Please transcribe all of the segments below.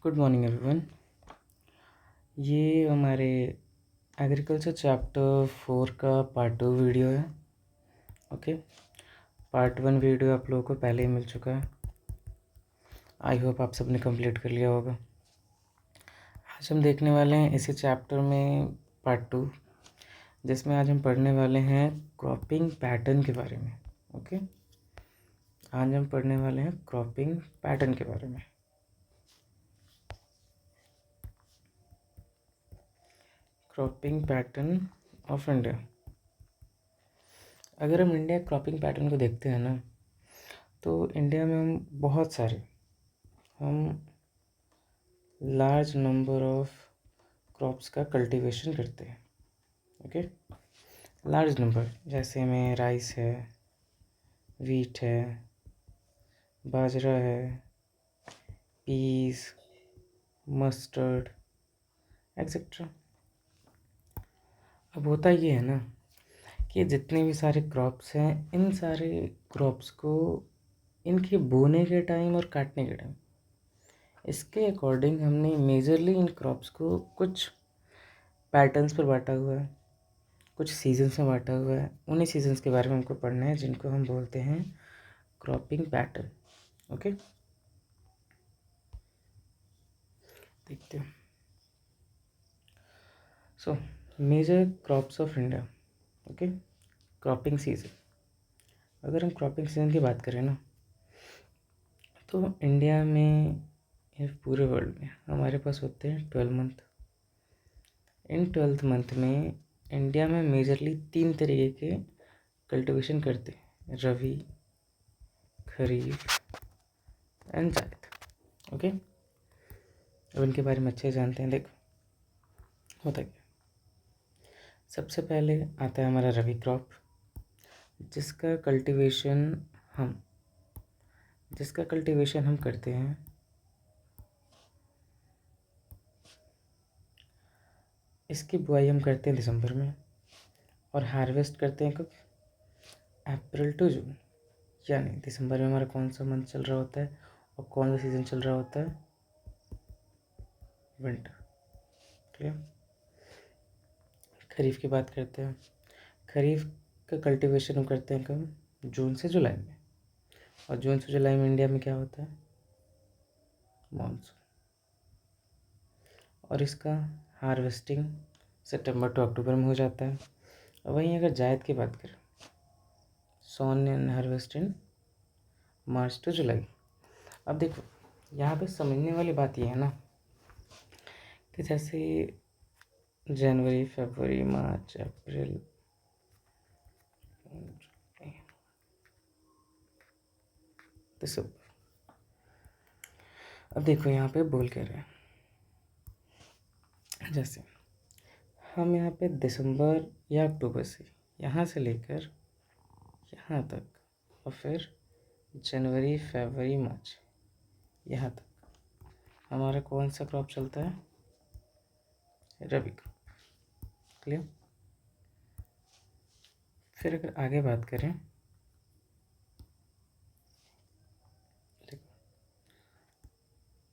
Good morning everyone. ये हमारे agriculture chapter 4 का पार्ट 2 वीडियो है। ओके, पार्ट 1 वीडियो आप लोगों को पहले ही मिल चुका है। आई होप आप सबने कंप्लीट कर लिया होगा। आज हम देखने वाले हैं इसी चैप्टर में पार्ट 2, जिसमें आज हम पढ़ने वाले हैं क्रॉपिंग पैटर्न के बारे में। ओके, आज हम पढ़ने वाले हैं क्रॉपिंग पैटर्न के बारे में। Cropping pattern of India. अगर हम इंडिया क्रॉपिंग पैटर्न को देखते हैं ना, तो इंडिया में हम लार्ज नंबर ऑफ क्रॉप्स का कल्टीवेशन करते हैं। ओके, लार्ज नंबर, जैसे में राइस है, वीट है, बाजरा है, पीस, मस्टर्ड एक्सेट्रा। अब होता ये है ना कि जितने भी सारे क्रॉप्स हैं, इन सारे क्रॉप्स को इनके बोने के टाइम और काटने के टाइम, इसके अकॉर्डिंग हमने मेजरली इन क्रॉप्स को कुछ पैटर्न्स पर बांटा हुआ है, कुछ सीजन्स में बांटा हुआ है। उन्हीं सीजन्स के बारे में हमको पढ़ना है, जिनको हम बोलते हैं क्रॉपिंग पैटर्न। ओके, देखते हैं। So major crops of India. Okay, cropping season. अगर हम क्रॉपिंग सीजन की बात करें ना, तो इंडिया में या पूरे वर्ल्ड में हमारे पास होते हैं 12 मंथ। इन 12th मंथ में इंडिया में मेजरली 3 तरीके के कल्टीवेशन करते हैं: रबी, खरीफ एंड जायद। ओके, अब इनके बारे में अच्छे जानते हैं। देखो होता क्या, सबसे पहले आता है हमारा रबी क्रॉप, जिसका कल्टीवेशन हम करते हैं इसकी बुआई हम करते हैं दिसंबर में, और हार्वेस्ट करते हैं कब? अप्रैल टू जून। यानी दिसंबर में हमारा कौन सा मंथ चल रहा होता है और कौन सा सीज़न चल रहा होता है? विंटर। क्लियर। खरीफ की बात करते हैं। खरीफ का कल्टीवेशन हम करते हैं कब? जून से जुलाई में। और जून से जुलाई में इंडिया में क्या होता है? मानसून। और इसका हार्वेस्टिंग सितंबर टू अक्टूबर में हो जाता है। और वहीं अगर जायद की बात करें, sown and harvest in March to July. अब देखो, यहाँ पे समझने वाली बात यह है ना कि जैसे जनवरी, फरवरी, मार्च, अप्रैल, दिसंबर। अब देखो यहाँ पे बोल कह रहे हैं, जैसे हम यहाँ पे दिसंबर या अक्टूबर से यहाँ से लेकर यहाँ तक, और फिर जनवरी, फरवरी, मार्च यहाँ तक हमारा कौन सा क्रॉप चलता है? रबी क्रॉप। क्लियर। फिर अगर आगे बात करें,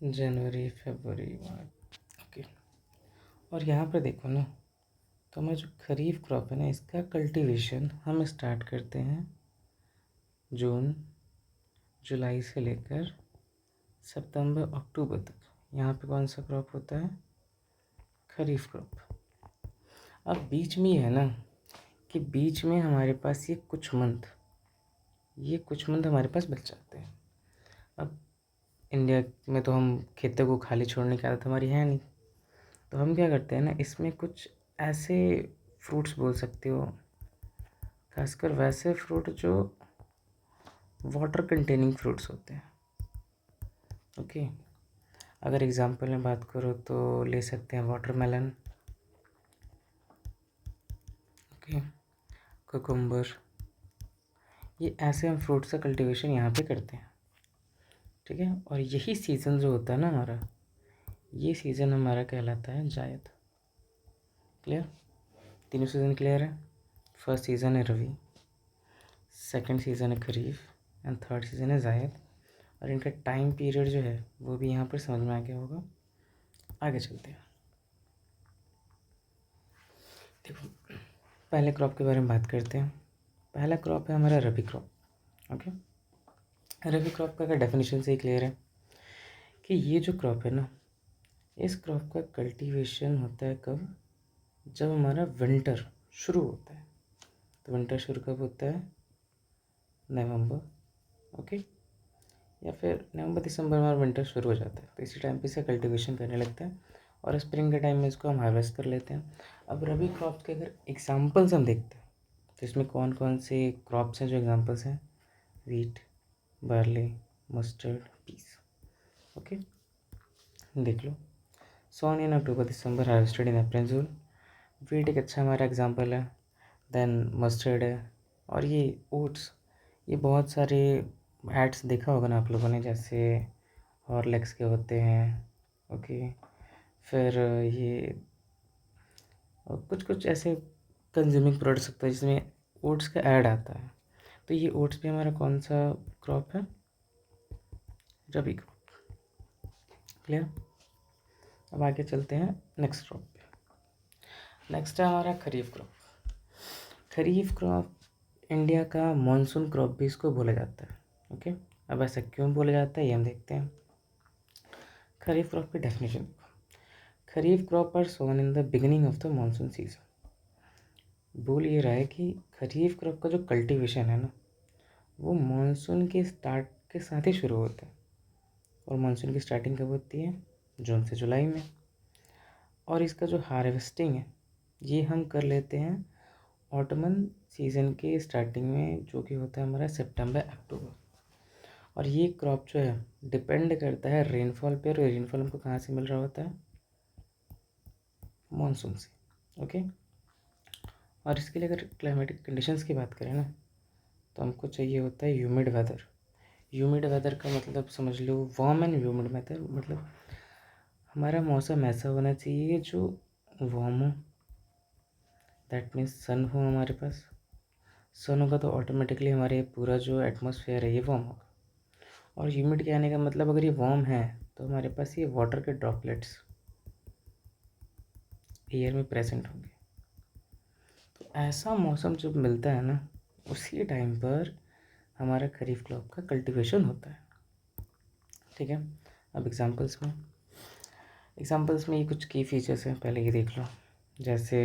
जनवरी, फरवरी, मार्च। ओके, और यहाँ पर देखो ना, तो हमारा जो खरीफ क्रॉप है ना, इसका कल्टीवेशन हम स्टार्ट करते हैं जून जुलाई से लेकर सितंबर अक्टूबर तक। यहाँ पे कौन सा क्रॉप होता है? खरीफ क्रॉप। अब बीच में ये है ना कि बीच में हमारे पास ये कुछ मंथ हमारे पास बच जाते हैं। अब इंडिया में तो हम खेतों को खाली छोड़ने की आदत हमारी है नहीं, तो हम क्या करते हैं ना, इसमें कुछ ऐसे फ्रूट्स बोल सकते हो, खासकर वैसे फ्रूट जो वाटर कंटेनिंग फ्रूट्स होते हैं। ओके, अगर एग्जांपल में बात करो तो ले सकते हैं वाटरमेलन, ओके, कुकुम्बर। ये ऐसे हम फ्रूट्स का कल्टीवेशन यहाँ पे करते हैं। ठीक है, और यही सीज़न जो होता है ना हमारा, ये सीज़न हमारा कहलाता है जायद। क्लियर। तीनों सीज़न क्लियर है। फर्स्ट सीज़न है रबी, सेकंड सीज़न है खरीफ एंड थर्ड सीज़न है जायद। और इनका टाइम पीरियड जो है वो भी यहाँ पर समझ में आ गया होगा। आगे चलते हैं। देखो, पहले क्रॉप के बारे में बात करते हैं। पहला क्रॉप है हमारा रबी क्रॉप। ओके, रबी क्रॉप का डेफिनेशन से ही क्लियर है कि ये जो क्रॉप है ना, इस क्रॉप का कल्टीवेशन होता है कब? जब हमारा विंटर शुरू होता है। तो विंटर शुरू कब होता है? नवंबर। ओके, या फिर नवंबर दिसंबर में हमारा विंटर शुरू हो जाता है, तो इसी टाइम पे इसे कल्टीवेशन करने लगता है और स्प्रिंग के टाइम में इसको हम हार्वेस्ट कर लेते हैं। अब रबी क्रॉप्स के अगर एग्जांपल्स हम देखते हैं तो इसमें कौन कौन से क्रॉप्स हैं जो एग्जांपल्स हैं? Wheat, barley, mustard, peas. Okay, देख लो। Sown in October December, harvested in April June. Wheat एक अच्छा हमारा एग्जांपल है। देन मस्टर्ड है। और ये ओट्स, ये बहुत सारे एड्स देखा होगा ना आप लोगों ने, जैसे हॉर्लिक्स के होते हैं। ओके, फिर ये कुछ कुछ ऐसे कंज्यूमिंग प्रोडक्ट्स होते हैं जिसमें ओट्स का ऐड आता है। तो ये ओट्स भी हमारा कौन सा क्रॉप है? रबी क्रॉप। क्लियर? अब आगे चलते हैं नेक्स्ट क्रॉप पे। नेक्स्ट है हमारा खरीफ क्रॉप। खरीफ क्रॉप इंडिया का मॉनसून क्रॉप भी इसको बोला जाता है। ओके, अब ऐसा क्यों बोला जाता है ये हम देखते हैं। खरीफ क्रॉप की definition. Kharif crop are sown in the beginning of the monsoon season. बोल ये रहा है कि खरीफ क्रॉप का जो कल्टीवेशन है ना, वो मॉनसून के स्टार्ट के साथ ही शुरू होता है। और मॉनसून की स्टार्टिंग कब होती है? जून से जुलाई में। और इसका जो हार्वेस्टिंग है ये हम कर लेते हैं ऑटमन सीज़न के स्टार्टिंग में, जो कि होता है हमारा सितंबर अक्टूबर। और ये क्रॉप जो है डिपेंड करता है रेनफॉल पे, और रेनफॉल हमको कहाँ से मिल रहा होता है? मॉनसून से। ओके, और इसके लिए अगर क्लाइमेटिक कंडीशंस की बात करें ना, तो हमको चाहिए होता है ह्यूमिड वेदर। ह्यूमिड वेदर का मतलब समझ लो वार्म एंड ह्यूमिड वेदर, मतलब हमारा मौसम ऐसा होना चाहिए जो वार्म हो। दैट मीन्स सन हो हमारे पास। सन होगा तो ऑटोमेटिकली हमारे पूरा जो एटमॉस्फेयर है ये वार्म होगा। और ह्यूमिड के आने का मतलब अगर ये वार्म है तो हमारे पास ये वाटर के ड्रॉपलेट्स एयर में प्रेजेंट होंगे। तो ऐसा मौसम जब मिलता है ना, उसी टाइम पर हमारा खरीफ क्रॉप का कल्टीवेशन होता है। ठीक है, अब एग्जांपल्स में ये कुछ की फीचर्स हैं, पहले ये देख लो। जैसे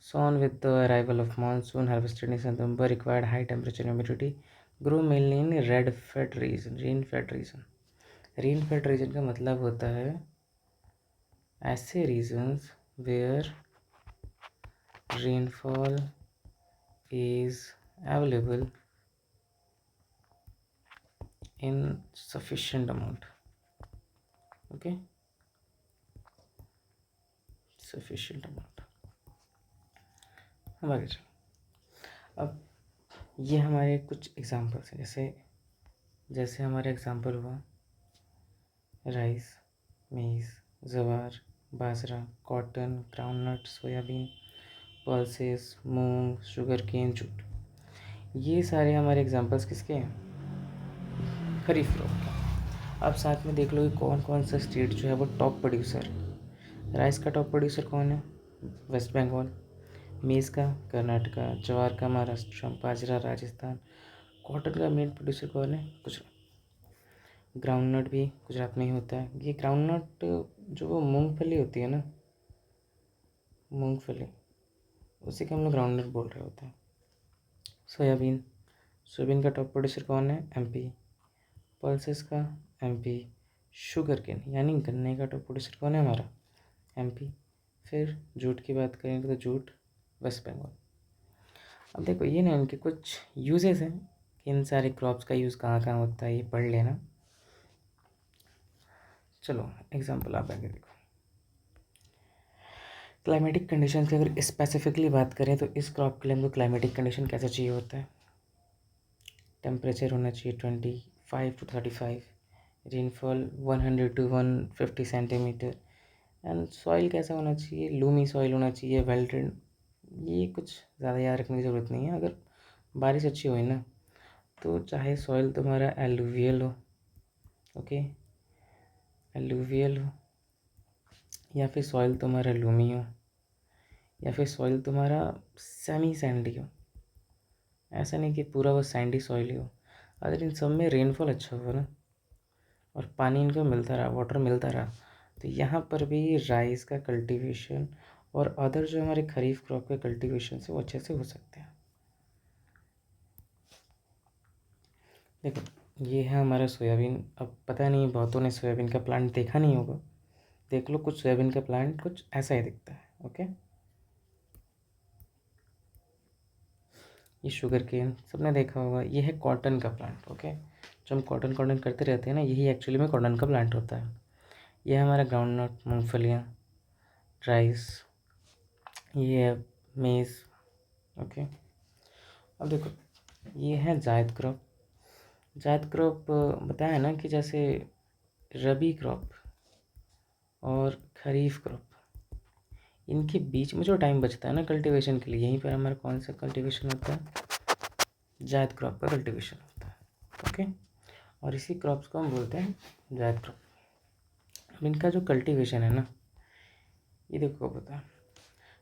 sown with the arrival of monsoon, harvested in September, required high temperature and humidity, grow mainly in red fed region, rain fed region। Rain fed region का मतलब होता है ऐसे regions where rainfall is available in sufficient amount. Okay, sufficient amount. हम आगे चलो। अब ये हमारे कुछ एग्जांपल्स हैं, जैसे जैसे हमारा एग्जांपल हुआ राइस, मेज़, ज्वार, बाजरा, कॉटन, ग्राउंडनट, सोयाबीन, पल्सेस, मूंग, शुगर केन, जूट। ये सारे हमारे एग्जांपल्स किसके हैं? खरीफ क्रॉप के। अब साथ में देख लो कि कौन कौन सा स्टेट जो है वो टॉप प्रोड्यूसर है। राइस का टॉप प्रोड्यूसर कौन है? वेस्ट बंगाल। मेज़ का कर्नाटका, ज्वार का महाराष्ट्र, बाजरा राजस्थान। कॉटन का मेन प्रोड्यूसर कौन है? गुजरात। ग्राउंडनट भी गुजरात में ही होता है। ये ग्राउंडनट जो वो मूंगफली होती है ना, मूंगफली, उसी को हम लोग ग्राउंडनट बोल रहे होते हैं। सोयाबीन, सोयाबीन का टॉप प्रोड्यूसर कौन है? एमपी। पल्सेस का एमपी। शुगर केन यानी गन्ने का टॉप प्रोड्यूसर कौन है हमारा? एमपी। फिर जूट की बात करेंगे तो जूट वेस्ट बंगाल। अब देखो ये ना इनके कुछ यूजेस हैं कि इन सारे क्रॉप्स का यूज़ कहाँ कहाँ होता है, ये पढ़ लेना। चलो एग्जाम्पल आप आगे देखो। क्लाइमेटिक कंडीशन की अगर स्पेसिफिकली बात करें तो इस क्रॉप के लिए हमको क्लाइमेटिक कंडीशन कैसा चाहिए होता है? टेम्परेचर होना चाहिए 25 to 35, rainfall 100 to 150 centimetre, and soil कैसा होना चाहिए? लूमी सॉइल होना चाहिए, वेल ड्रेन। ये कुछ ज़्यादा याद रखने की ज़रूरत नहीं है। अगर बारिश अच्छी हुई ना, तो चाहे सॉइल तुम्हारा एलुवियल हो, ओके, एलुवियल हो, या फिर सॉइल तुम्हारा लूमी हो, या फिर सॉइल तुम्हारा सेमी सैंडी हो। ऐसा नहीं कि पूरा वो सैंडी सॉइल ही हो। अगर इन सब में रेनफॉल अच्छा हुआ ना और पानी इनको मिलता रहा, वाटर मिलता रहा, तो यहाँ पर भी राइस का कल्टीवेशन और अदर जो हमारे खरीफ क्रॉप के कल्टीवेशन से वो अच्छे से हो सकते हैं। देखो ये है हमारा सोयाबीन। अब पता नहीं बहुतों ने सोयाबीन का प्लांट देखा नहीं होगा, देख लो कुछ सोयाबीन का प्लांट कुछ ऐसा ही दिखता है। ओके, ये शुगर केन सबने देखा होगा। ये है कॉटन का प्लांट। ओके, जो हम कॉटन कॉटन करते रहते हैं ना, यही एक्चुअली में कॉटन का प्लांट होता है। ये है हमारा ग्राउंड नट, मूँगफलियाँ, राइस, ये है मेज़। ओके, अब देखो ये है जायद क्रॉप। जायद क्रॉप बताया ना कि जैसे रबी क्रॉप और खरीफ क्रॉप, इनके बीच में जो टाइम बचता है ना कल्टीवेशन के लिए, यहीं पर हमारा कौन सा कल्टीवेशन होता है, जायद क्रॉप का कल्टीवेशन होता है। ओके, और इसी क्रॉप्स को हम बोलते हैं जायद क्रॉप। अब इनका जो कल्टीवेशन है ना, ये देखो बता,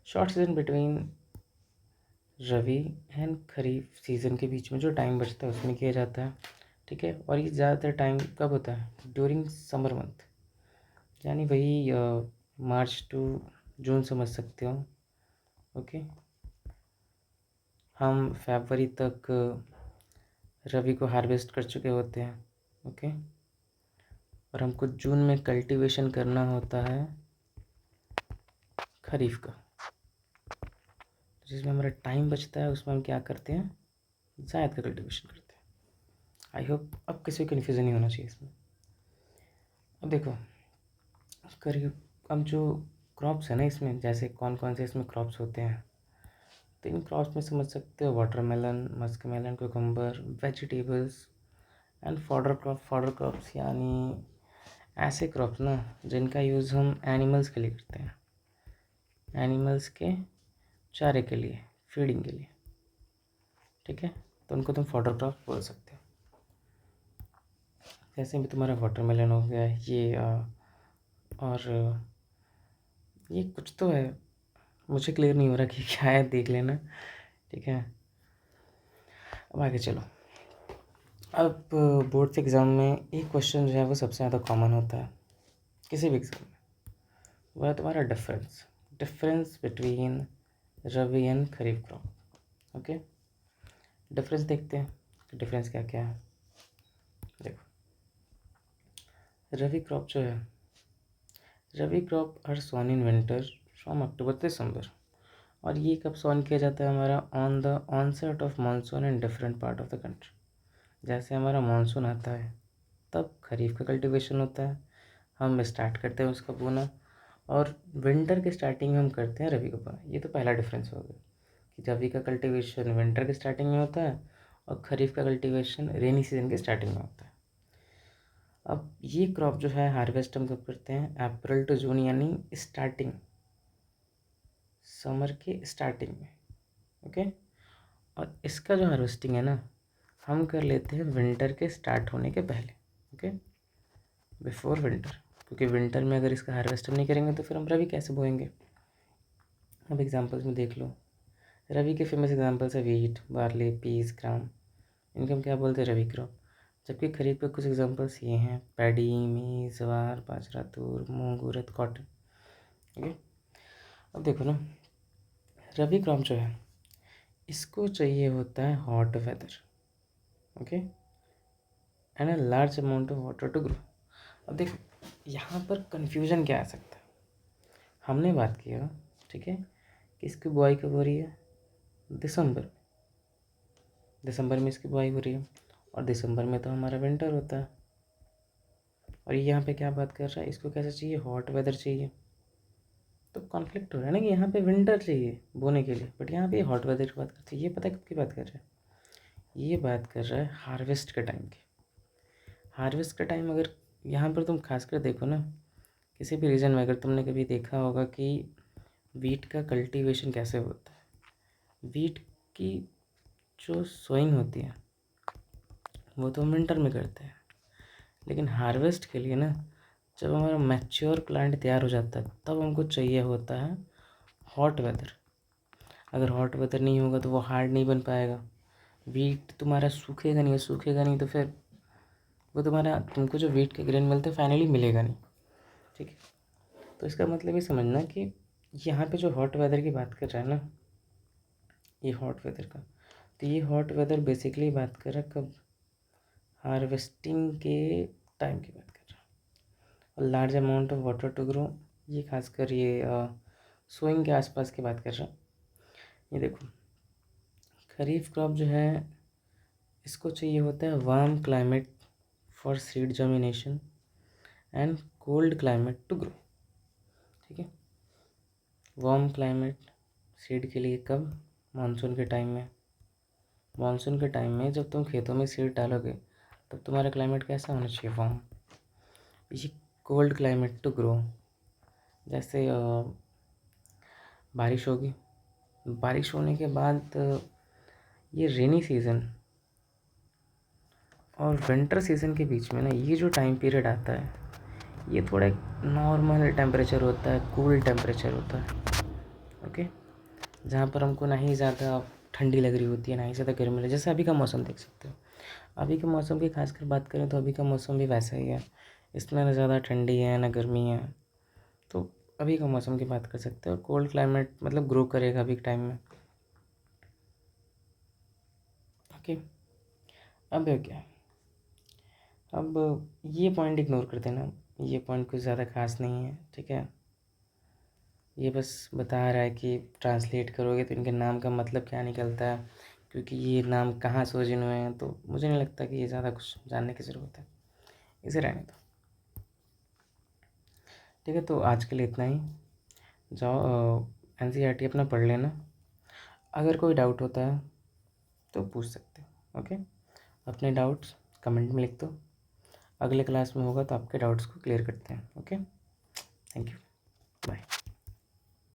short season between rabi and kharif season के बीच में जो टाइम बचता है उसमें किया जाता है। ठीक है, और ये ज़्यादातर टाइम कब होता है, ड्यूरिंग समर मंथ, यानी वही मार्च टू जून समझ सकते हो। ओके, हम फरवरी तक रबी को हार्वेस्ट कर चुके होते हैं। ओके, और हमको जून में कल्टीवेशन करना होता है खरीफ का, जिसमें हमारा टाइम बचता है उसमें हम क्या करते हैं, जायद का कल्टीवेशन करते हैं। आई होप अब किसी को कन्फ्यूज़न नहीं होना चाहिए इसमें। अब देखो करीब अब जो क्रॉप्स है ना इसमें, जैसे कौन कौन से इसमें क्रॉप्स होते हैं, तो इन क्रॉप्स में समझ सकते हो watermelon, musk melon, cucumber, vegetables and fodder crops, यानी ऐसे क्रॉप्स ना जिनका यूज़ हम एनिमल्स के लिए करते हैं, एनिमल्स के चारे के लिए, फीडिंग के लिए। ठीक है, तो उनको तुम फॉडर क्रॉप बोल सकते हो। जैसे भी तुम्हारा वाटरमेलन हो गया, ये और ये कुछ तो है, मुझे क्लियर नहीं हो रहा कि क्या है, देख लेना। ठीक है, अब आगे चलो। अब बोर्ड्स एग्ज़ाम में एक क्वेश्चन जो है वो सबसे ज़्यादा कॉमन होता है किसी भी एग्ज़ाम में, वो है तुम्हारा difference between rabi and kharif crop. Okay, difference देखते हैं कि डिफरेंस क्या क्या है। देखो रबी क्रॉप जो है, rabi crop are sown in winter from October to December, और ये कब सोन किया जाता है, हमारा on the onset of monsoon in different part of the country. जैसे हमारा मानसून आता है तब खरीफ का कल्टीवेशन होता है, हम स्टार्ट करते हैं उसका बोना, और विंटर के स्टार्टिंग में हम करते हैं रबी का बोना। ये तो पहला डिफरेंस हो गया कि रबी का कल्टीवेशन विंटर के स्टार्टिंग में होता है और खरीफ का कल्टीवेशन रेनी सीजन के स्टार्टिंग में होता है। अब ये क्रॉप जो है हार्वेस्ट हम कब करते हैं, अप्रैल टू जून, यानी स्टार्टिंग समर के स्टार्टिंग में। ओके, और इसका जो हार्वेस्टिंग है ना, हम कर लेते हैं विंटर के स्टार्ट होने के पहले। ओके, बिफोर विंटर, क्योंकि विंटर में अगर इसका हार्वेस्ट हम नहीं करेंगे तो फिर हम रबी कैसे बोएंगे। अब एग्जांपल्स में देख लो, रबी के फेमस एग्जांपल्स है वीट, बार्ली, पीस, ग्राम, इनको हम क्या बोलते हैं, रबी क्रॉप। जबकि खरीफ के कुछ एग्जांपल्स ये हैं, पैडी, मीज, ज्वार, बाजरा, तूर, मूंग, उड़द, कॉटन। ओके, अब देखो ना, रबी क्रॉप जो है इसको चाहिए होता है hot weather, okay, and a large amount of water to grow. अब देखो यहाँ पर कन्फ्यूजन क्या आ सकता है, हमने बात किया ठीक है कि इसकी बुआई कब हो रही है, दिसंबर, दिसंबर में इसकी बुआई हो रही है, और दिसंबर में तो हमारा विंटर होता है। और ये यहाँ पे क्या बात कर रहा है, इसको कैसा चाहिए, हॉट वेदर चाहिए। तो कॉन्फ्लिक्ट हो रहा है ना कि यहाँ पे विंटर चाहिए बोने के लिए, बट यहाँ पे हॉट वेदर की बात करते हैं। ये पता है कब की बात कर रहा है, ये बात कर रहा है हार्वेस्ट के टाइम की। हार्वेस्ट का टाइम अगर यहाँ पर तुम खासकर देखो ना, किसी भी रीजन में अगर तुमने कभी देखा होगा कि वीट का कल्टीवेशन कैसे होता है, वीट की जो सोइंग होती है वो तो हम विंटर में करते हैं, लेकिन हार्वेस्ट के लिए ना जब हमारा मैच्योर प्लांट तैयार हो जाता है तब हमको चाहिए होता है हॉट वेदर। अगर हॉट वेदर नहीं होगा तो वो हार्ड नहीं बन पाएगा, वीट तुम्हारा सूखेगा नहीं, सूखेगा नहीं तो फिर वो तुम्हारा तुमको जो वीट के ग्रेन मिलते हैं फाइनली मिलेगा नहीं। ठीक है, तो इसका मतलब ये समझना कि यहाँ पे जो हॉट वेदर की बात कर रहा है ना, ये हॉट वेदर का, तो ये हॉट वेदर बेसिकली बात कर रहा है कब, हार्वेस्टिंग के टाइम की बात कर रहा है। और large amount of water to grow, ये खासकर ये सोइंग के आसपास की बात कर रहा है। ये देखो खरीफ क्रॉप जो है इसको चाहिए होता है warm climate for seed germination and cold climate to grow. ठीक है, वार्म क्लाइमेट सीड के लिए कब, मानसून के टाइम में। मानसून के टाइम में जब तुम खेतों में सीड डालोगे तब तुम्हारा क्लाइमेट कैसा होना चाहिए, वार्म। ये कोल्ड क्लाइमेट टू ग्रो, जैसे बारिश होगी, बारिश होने के बाद ये रेनी सीज़न और विंटर सीज़न के बीच में ना ये जो टाइम पीरियड आता है ये थोड़ा एक नॉर्मल टेम्परेचर होता है, कूल टेम्परेचर होता है। ओके, जहाँ पर हमको ना ही ज़्यादा ठंडी लग रही होती है ना ही ज़्यादा गर्मी लग, जैसे अभी का मौसम देख सकते हो। अभी के मौसम की खासकर बात करें तो अभी का मौसम भी वैसा ही है, इसमें ना ज़्यादा ठंडी है ना गर्मी है, तो अभी का मौसम की बात कर सकते हो। और कोल्ड क्लाइमेट मतलब ग्रो करेगा अभी के टाइम में। ओके, अब क्या है, अब ये पॉइंट इग्नोर कर देना, ये पॉइंट कुछ ज़्यादा खास नहीं है। ठीक है, ये बस बता रहा है कि ट्रांसलेट करोगे तो इनके नाम का मतलब क्या निकलता है, क्योंकि ये नाम कहाँ से ओरिजिन हुए हैं, तो मुझे नहीं लगता कि ये ज़्यादा कुछ जानने की ज़रूरत है, इसे रहने दो। ठीक है, तो आज के लिए इतना ही। जाओ NCERT अपना पढ़ लेना, अगर कोई डाउट होता है तो पूछ सकते हो। ओके, अपने डाउट्स कमेंट में लिख दो, अगले क्लास में होगा तो आपके डाउट्स को क्लियर करते हैं। Okay, thank you, bye.